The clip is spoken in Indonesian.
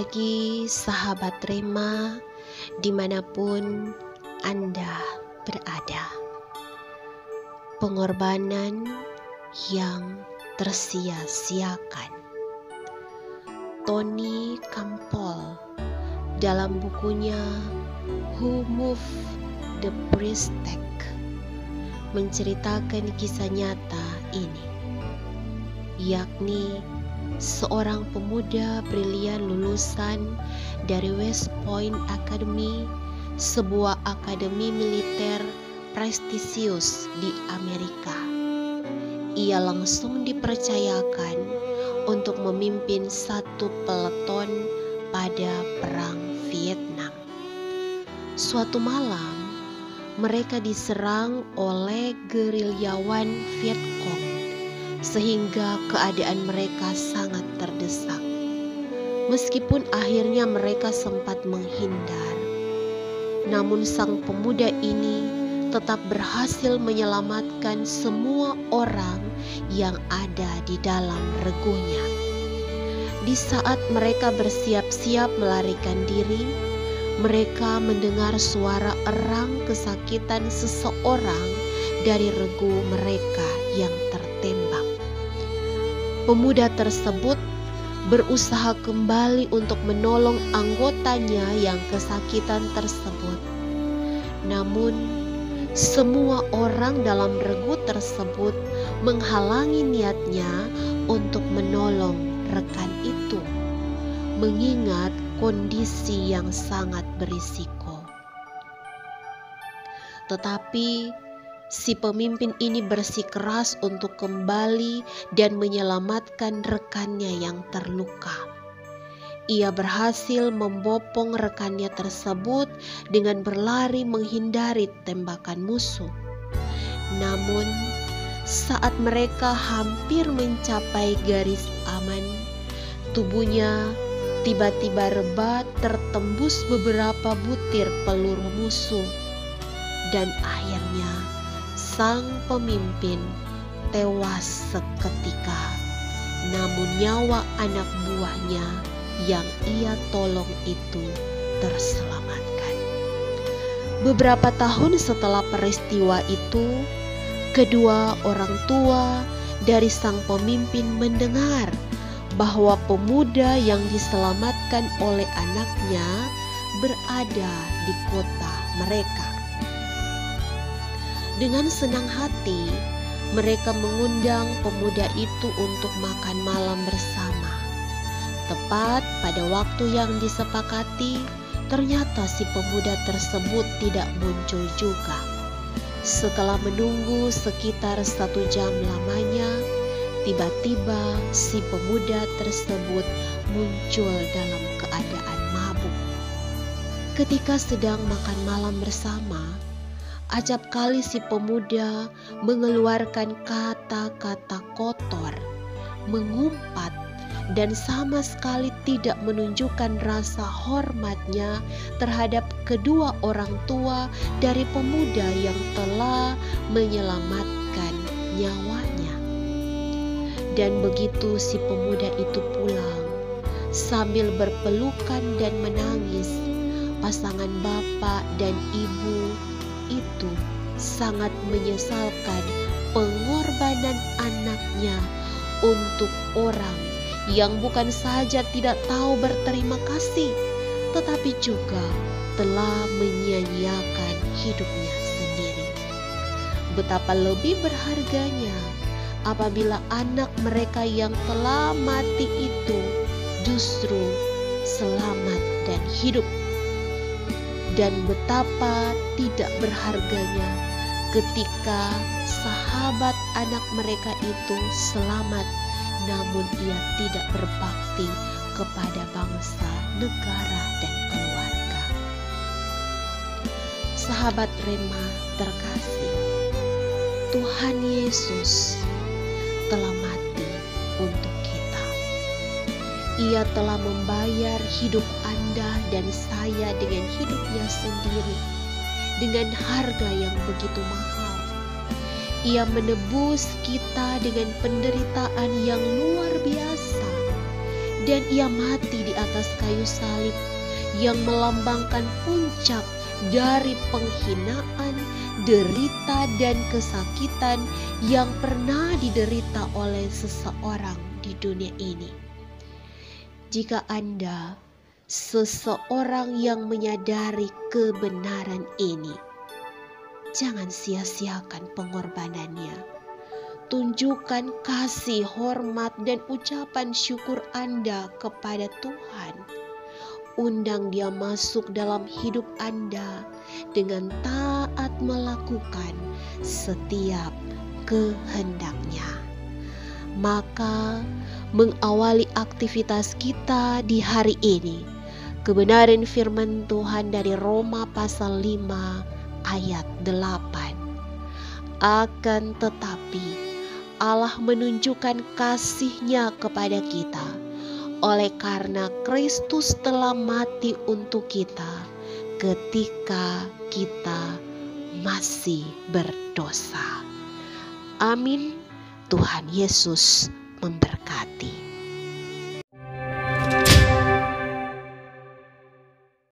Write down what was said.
pagi sahabat Rema dimanapun Anda berada. Pengorbanan yang tersia-siakan. Tony Campbell dalam bukunya Who Moved the Priestess menceritakan kisah nyata ini, yakni seorang pemuda brilian lulusan dari West Point Academy, sebuah akademi militer prestisius di Amerika. Ia langsung dipercayakan untuk memimpin satu peleton pada Perang Vietnam. Suatu malam, mereka diserang oleh gerilyawan Viet Cong, sehingga keadaan mereka sangat terdesak. Meskipun akhirnya mereka sempat menghindar, namun sang pemuda ini tetap berhasil menyelamatkan semua orang yang ada di dalam regunya. Di saat mereka bersiap-siap melarikan diri, mereka mendengar suara erang kesakitan seseorang dari regu mereka yang tertembak. Pemuda tersebut berusaha kembali untuk menolong anggotanya yang kesakitan tersebut. Namun, semua orang dalam regu tersebut menghalangi niatnya untuk menolong rekan itu, mengingat kondisi yang sangat berisiko. Tetapi si pemimpin ini bersikeras untuk kembali dan menyelamatkan rekannya yang terluka. Ia berhasil membopong rekannya tersebut dengan berlari menghindari tembakan musuh. Namun, saat mereka hampir mencapai garis aman, tubuhnya tiba-tiba rebah tertembus beberapa butir peluru musuh, dan akhirnya sang pemimpin tewas seketika. Namun nyawa anak buahnya yang ia tolong itu terselamatkan. Beberapa tahun setelah peristiwa itu, kedua orang tua dari sang pemimpin mendengar bahwa pemuda yang diselamatkan oleh anaknya berada di kota mereka. Dengan senang hati, mereka mengundang pemuda itu untuk makan malam bersama. Tepat pada waktu yang disepakati, ternyata si pemuda tersebut tidak muncul juga. Setelah menunggu sekitar 1 jam lamanya, tiba-tiba si pemuda tersebut muncul dalam keadaan mabuk. Ketika sedang makan malam bersama, acap kali si pemuda mengeluarkan kata-kata kotor, mengumpat, dan sama sekali tidak menunjukkan rasa hormatnya terhadap kedua orang tua dari pemuda yang telah menyelamatkan nyawanya. Dan begitu si pemuda itu pulang, sambil berpelukan dan menangis, pasangan bapak dan ibu itu sangat menyesalkan pengorbanan anaknya untuk orang yang bukan saja tidak tahu berterima kasih, tetapi juga telah menyia-nyiakan hidupnya sendiri. Betapa lebih berharganya apabila anak mereka yang telah mati itu justru selamat dan hidup. Dan betapa tidak berharganya ketika sahabat anak mereka itu selamat, namun ia tidak berbakti kepada bangsa, negara, dan keluarga. Sahabat Rema terkasih, Tuhan Yesus telah mati untuk kita. Ia telah membayar hidup Anda dan saya dengan hidupnya sendiri, dengan harga yang begitu mahal. Ia menebus kita dengan penderitaan yang luar biasa, dan ia mati di atas kayu salib yang melambangkan puncak dari penghinaan, derita, dan kesakitan yang pernah diderita oleh seseorang di dunia ini. Jika Anda seseorang yang menyadari kebenaran ini, jangan sia-siakan pengorbanannya. Tunjukkan kasih, hormat, dan ucapan syukur Anda kepada Tuhan. Undang Dia masuk dalam hidup Anda dengan taat melakukan setiap kehendak-Nya. Maka mengawali aktivitas kita di hari ini, kebenaran firman Tuhan dari Roma pasal 5 ayat 8. Akan tetapi Allah menunjukkan kasih-Nya kepada kita oleh karena Kristus telah mati untuk kita ketika kita masih berdosa. Amin. Tuhan Yesus memberkati.